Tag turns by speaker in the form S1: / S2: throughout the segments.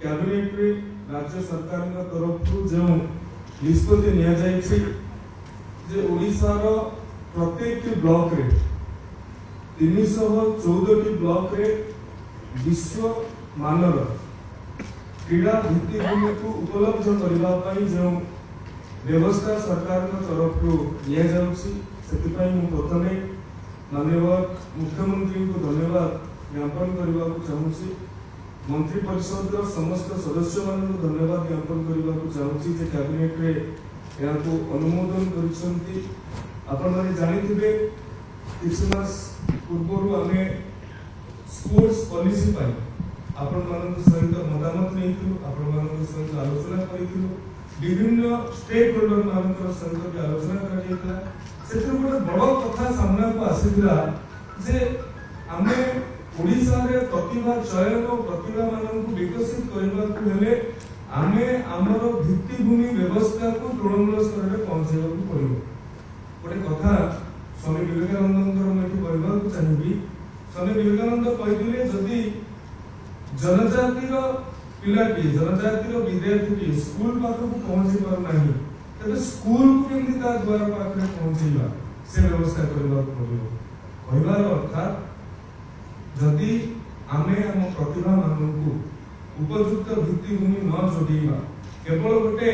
S1: Cabinet रे राज्य सरकार तरफ जो निष्पत्ति निया जे ओडिशा रो प्रत्येक ब्लॉक रे 314 ब्लॉक रे विश्व मानर क्रीड़ा भित्तिभूमि को उपलब्ध करने जो व्यवस्था सरकार तरफ प्रथमे धन्यवाद मुख्यमंत्री को धन्यवाद ज्ञापन करने को चाहूँगी मंत्री परिषद समस्त सदस्य मान धन्यवाद ज्ञापन करने को चाहूँगी जे कैबिनेट रे या अनुमोदन करिसेंती आपण माने जानिथिबे किछ मास पूर्व आमे स्पोर्ट्स पॉलिसी पाई आपण मानक सहित मतामत नहीं आपण मानक सहित आलोचना करिथिलु विभिन्न स्टेक होल्डर मानक सहित आलोचना करा जेतला सेतिर गोटे बड़ कथा सामना को आसीथिला जे आमे ओडिसा रे प्रतिभा चयन और प्रतिभा मानन को विकसित करबा को हेले आमे हमर भित्तिभूमि व्यवस्था को तृणमूल स्तर रे पहुंचाइबा को पड़िबो गोटे कथा स्वामी विवेकानंद मैं कहवा चाहिए स्वामी विवेकानंद कहते जदि जनजातिर पिलाटी जनजातिर विद्यार्थी स्कूल पाखक पहुंची पारना तेज स्कूल को केमती द्वार पाखे पहुंचेगा से व्यवस्था करने कहबार अर्थात जदि आमे आम प्रतिभा मानू उपयुक्त भित्तिभूमि न जोड़वा केवल गोटे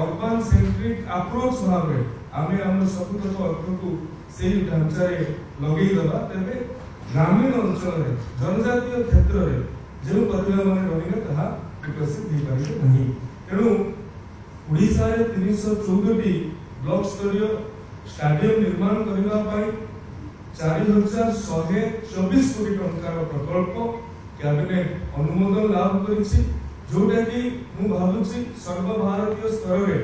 S1: अर्बन सेंट्रिक अप्रोच भाव आमे आम सबुतक अर्थ को से ढांचा लगेदबा तेरे ग्रामीण अंचल जनजातीय क्षेत्र में जो प्रतिभा मान रही है विकसित हो पारे नहीं तेणु ओडिशा रे 314 ब्लॉक स्तरीय स्टेडियम निर्माण करने 4124 कोटी टंकार प्रकल्प कैबिनेट अनुमोदन लाभ करिछि जोटा कि मु भाबुछि सर्वभारतीय स्तर रे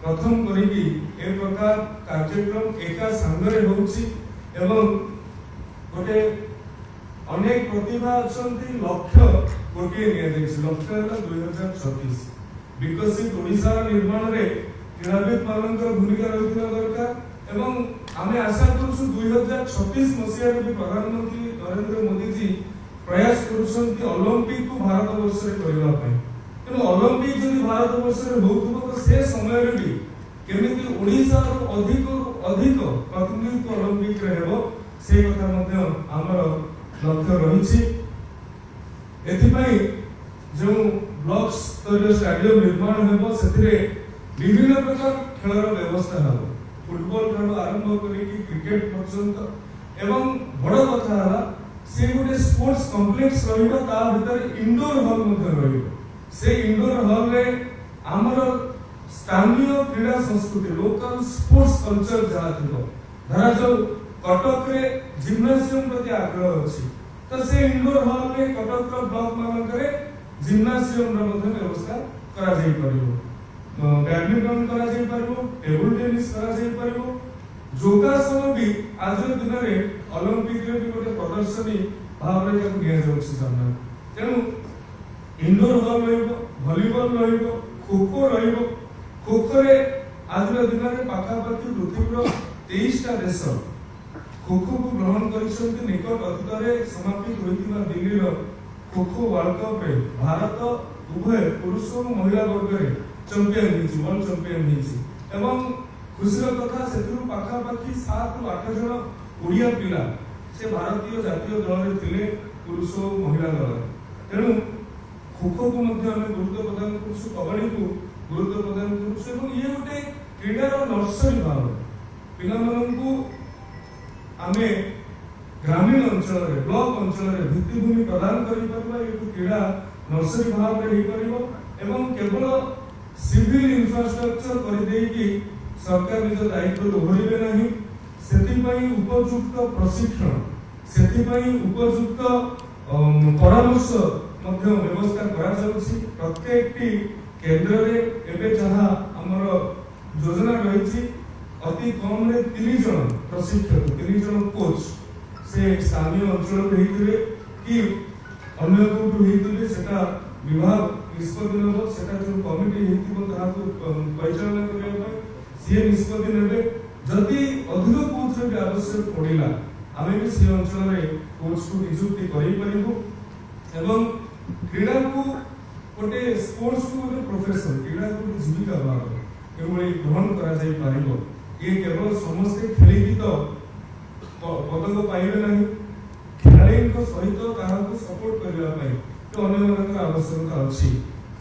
S1: प्रथम करिकि ए प्रकार कार्यक्रम एका संगरे होउछि एवं गोटे अनेक प्रतिभा अछंती लक्ष्य गोटे निया दैछि लक्ष्य है 2036 विकसित ओडिशा निर्माण रे क्रीड़ाविद मानकर भूमिका रहिथिबा दरकार एवं आमे आशा करछु 2036 मसिया रे प्रधानमंत्री नरेंद्र मोदी जी प्रयास करुछंती ओलंपिक को भारत वर्ष रे करबा पई तेणु ओलंपिक जदि भारत वर्ष रे होउथबो तो से समय रे भी केमिति ओडिशा रो अधिक प्रतिनिधित्व ओलंपिक रे हेबो से कथा मध्ये हमर लक्ष्य रहिछि एथिपई जो ब्लॉक स्तरीय स्टेडियम निर्माण हेबो सेथिरे विभिन्न प्रकार खेलर व्यवस्था हेबो फुटबॉल ठानु आरंभ करिकि क्रिकेट पर्यंत एवं बड़ कथा हला से गोटे स्पोर्ट्स कॉम्प्लेक्स रहिबो ता भीतर इंडोर हॉल मध्ये रहिबो से इंडोर हॉल रे हमर स्थानीय क्रीड़ा संस्कृति लोकल स्पोर्ट्स कल्चर जहा थिबो धरा जो कटक रे जिम्नासियम प्रति आग्रह अछि तो से इंडोर हॉल रे कटक रो ब्लॉक मान करे जिम्नासियम रो मध्ये व्यवस्था करा जाई परिबो बैडमिंटन करा जाई परिबो टेबल टेनिस करा जाई परिबो योगासन भी आज दिन रे ओलंपिक रे भी गोटे प्रदर्शनी भाव रे जक निया जाउछि सामने तेनु इंडोर हॉल रहिबो वॉलीबॉल रहिबो खो-खो रहिबो खो-खो रे आज दिन रे पाखा पाखी पृथ्वीर 23 टा देश खो-खो को ग्रहण करिसंती निकट अतीत रे समापित होइतिबा दिल्ली रो खो-खो वर्ल्ड कप रे भारत उभय पुरुष और महिला वर्ग रे चैंपियन हिची वर्ल्ड चैंपियन हिची एवं खुशीर कथा सेतु पाखा पाखी 7 रु 8 जन ओडिया पिला से भारतीय जातीय दल रे थिले पुरुष और महिला दल तेणु खो-खो को मध्ये हम गुरुत्व प्रदान करछु कबड्डी को गुरुत्व प्रदान करछु एवं ये गोटे क्रीडार नर्सरी भाव पिला मानन को आमे ग्रामीण अंचल रे ब्लॉक अंचल रे भित्तिभूमि प्रदान करि परबा ये क्रीडा नर्सरी भाव रे ही परिबो एवं केवल सिविल इंफ्रास्ट्रक्चर कर देई कि सरकार निज दायित्व दोहरिबे नाही सेति पई उपयुक्त प्रशिक्षण सेति पई उपयुक्त परामर्श मध्य व्यवस्था करा जाउछि प्रत्येक केंद्र रे एबे जहा हमर योजना रहिछि अति कम रे 3 जन प्रशिक्षक 3 जन कोच से स्थानीय अंचल हेतिले कि अन्य कोटु हेतिले सेटा विभाग निष्पत्ति नब सेटा जो कमिटी हेतिबो ताहा को परिचालन करिया से निष्पत्ति नेबे जदि अधिक कोच रे आवश्यक पड़िला आमे भी से अंचल रे कोच को नियुक्ति करि परिबो एवं क्रीडा को गोटे स्पोर्ट्स को गोटे प्रोफेशन क्रीड़ा गोटे जीविका भाव एभली ग्रहण करा जाई पारिबो। ये केवल समस्ते खेलिकी तो पदक पाइबे नहीं, खेलाड़ी सहित ताहाको सपोर्ट करबा पई तो अन्य मानकर आवश्यकता अछि।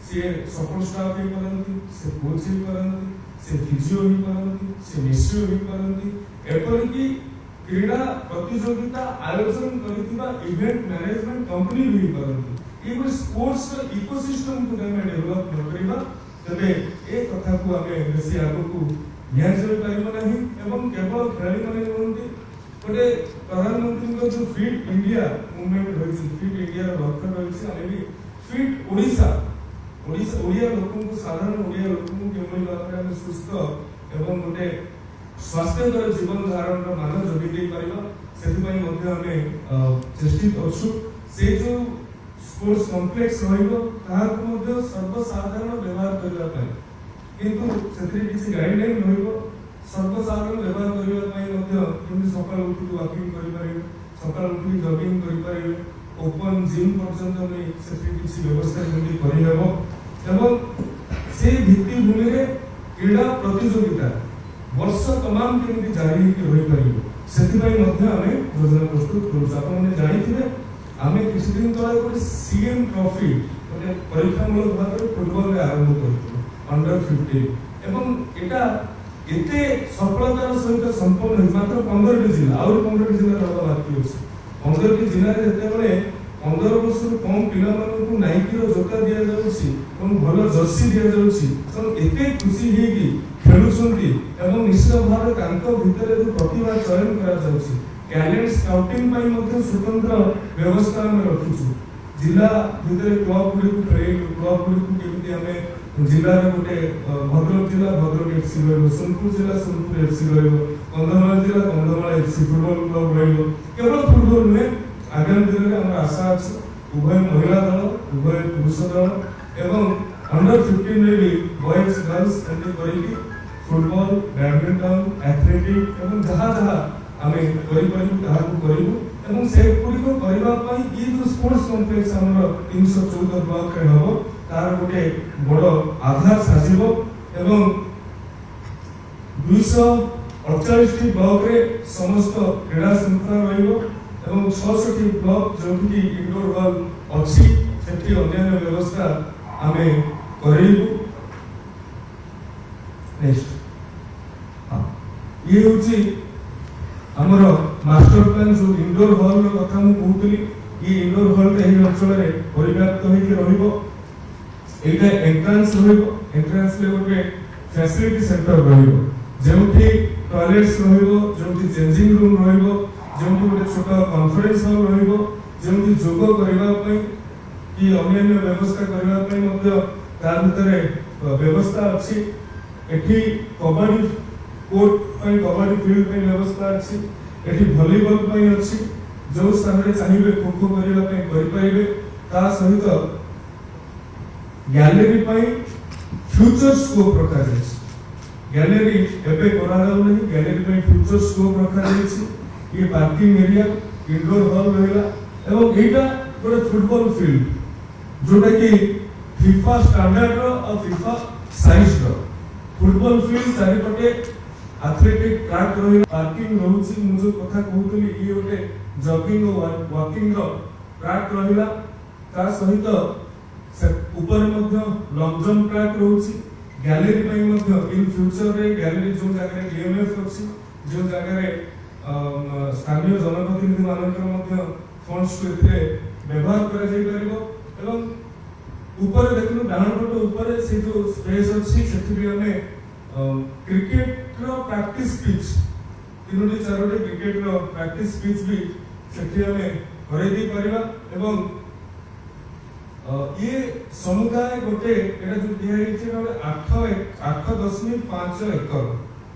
S1: से सपोर्ट स्टाफ ही करंती, से कोच ही करंती, से फिजियो ही करंती, से मिस्ट्री ही करंती, एपरिकी क्रीड़ा प्रतियोगिता आयोजन करितिबा इवेंट मैनेजमेंट कंपनी भी करंती। ये गोटे स्पोर्ट्स इकोसिस्टम को हम डेवलप करबा तबे ए कथा को हमें बेसी आगो को न्याय पारिबो नहीं। एवं केवल खेलाड़ी माने होंती गोटे प्रधानमंत्री को जो फिट इंडिया मूवमेंट होइछि, फिट इंडिया रो लक्ष्य होइछि आमे भी फिट ओडिशा ओडिया लोकन को साधारण ओडिया लोकन को केवल भाबरे हम सुस्थ एवं गोटे स्वास्थ्यकर जीवन धारण रो मान जोगी दे परिबा सेति पई मध्ये हमें चेष्टित अछु। से जो स्पोर्ट्स कॉम्प्लेक्स रहिबो ताहा को मध्ये सर्वसाधारण व्यवहार करबा पई किंतु सेति किछि गाइडलाइन रहिबो। सर्वसाधारण व्यवहार करबा पई मध्ये किंतु सकाळ उठी वॉकिंग करि परिबे, सकाळ उठी जॉगिंग करि परिबे, ओपन जिम पर्यंत में सेति किछि व्यवस्था केमि करि हेबो एवं से भित्ति भूमि रे क्रीड़ा प्रतियोगिता वर्ष तमाम केमि जारी होई परिबो सेति पई मध्ये हमें योजना प्रस्तुत करू। आपण माने जानिथिबे आमे किछि दिन तळे गोटे सीएम ट्रॉफी गोटे परीक्षामूलक भाबरे फुटबॉल रे आरंभ करथि अंडर 15 एवं एटा एते सफलतार सहित संपन्न मात्र 15 जिला और 15 जिला रहबा बाकी अछि। 15 जिला रे जेतेबेले 15 वर्ष कम पिला मानन को नाइकी रो जोता दिया जाउछि एवं भलो जर्सी दिया जाउछि तो एते खुशी हे कि खेलुछंती एवं निश्चित भाबरे तांको भितरे जो प्रतिभा चयन करा जाउछि टैलेंट स्काउटिंग पई मध्ये स्वतंत्र व्यवस्था हम रखिछु। जिला भितरे क्लब गुडी को ट्रेन क्लब गुडी को केमि हमें जिला रे गोटे भद्रक जिला भद्रक एफसी रहइबो, सोनपुर जिला सोनपुर एफसी रहइबो, कंधमाल जिला कंधमाल एफसी फुटबॉल क्लब रहइबो। केवल फुटबॉल में आगामी दिन में हमर आशा अछि उभय महिला दल उभय पुरुष दल एवं अंडर 15 में भी बॉयज गर्ल्स एंड करिकी फुटबॉल बैडमिंटन एथलेटिक एवं जहां जहां हमें करि परिबु ताहा को करिबु एवं से पुरी को करबा पई ई जो स्पोर्ट्स कॉम्प्लेक्स हमर 314 ब्लॉक रे हबो तार गोटे बड़ आधार साजिबो एवं 248 टी ब्लॉक रे समस्त क्रीड़ा संस्था रहइबो एवं 66 ब्लॉक जोकि इंडोर हॉल अछि सेठी अन्य व्यवस्था हमें करिबु। नेक्स्ट ये होची हमर मास्टर प्लान जो इंडोर हॉल रो कथा हम कहउतली ये इंडोर हॉल रे एही अंचल रे परिव्याप्त होई के रहिबो। एटा एंट्रेंस रहिबो, एंट्रेंस ले गोटे फैसिलिटी सेंटर रहिबो जेउठी टॉयलेट्स रहिबो, जेउठी चेंजिंग रूम रहिबो, जेउठी गोटे छोटा कॉन्फ्रेंस हॉल रहिबो, जेउठी जोग करबा पई कि अन्य व्यवस्था करबा पई मध्ये तार भितरे व्यवस्था अछि। एठी कबड्डी कोर्ट पई कबड्डी फील्ड पई व्यवस्था अछि, एठी वॉलीबॉल पई अछि, जो सामने चाहिबे खो खो करबा पई करि पाइबे। ता सहित गैलरी पई फ्यूचर स्कोप रखा जाय छै। गैलरी एबे करा जाउ नहीं, गैलरी पई फ्यूचर स्कोप रखा जाय छै। ये पार्किंग एरिया इंडोर हॉल रहला एवं एटा गोटे फुटबॉल फील्ड जोटा कि फीफा स्टैंडर्ड रो और फीफा साइज रो फुटबॉल फील्ड चारि पटे एथलेटिक ट्रैक रही पार्किंग रहउछि। मु जो कथा कहउतली ई गोटे जॉगिंग और वॉकिंग रो ट्रैक रहिला ता सहित से ऊपर मध्ये लॉन्ग जंप ट्रैक रहउछि। गैलरी पई मध्ये इन फ्यूचर रे गैलरी जो जगह रे डीएमएफ अछि, जो जगह रे स्थानीय जनप्रतिनिधि मानकर मध्ये फंड्स को एथे व्यवहार करा जाय परिबो एवं ऊपर देखनु डाउन पट ऊपर से जो स्पेस अछि सेठी भी हमें क्रिकेट रो प्रैक्टिस पिच 3-4 क्रिकेट रो प्रैक्टिस पिच भी सेठी हमें करे दी परिबा एवं ये समुदाय गोटे एटा जो दिया छै 8.5 एकड़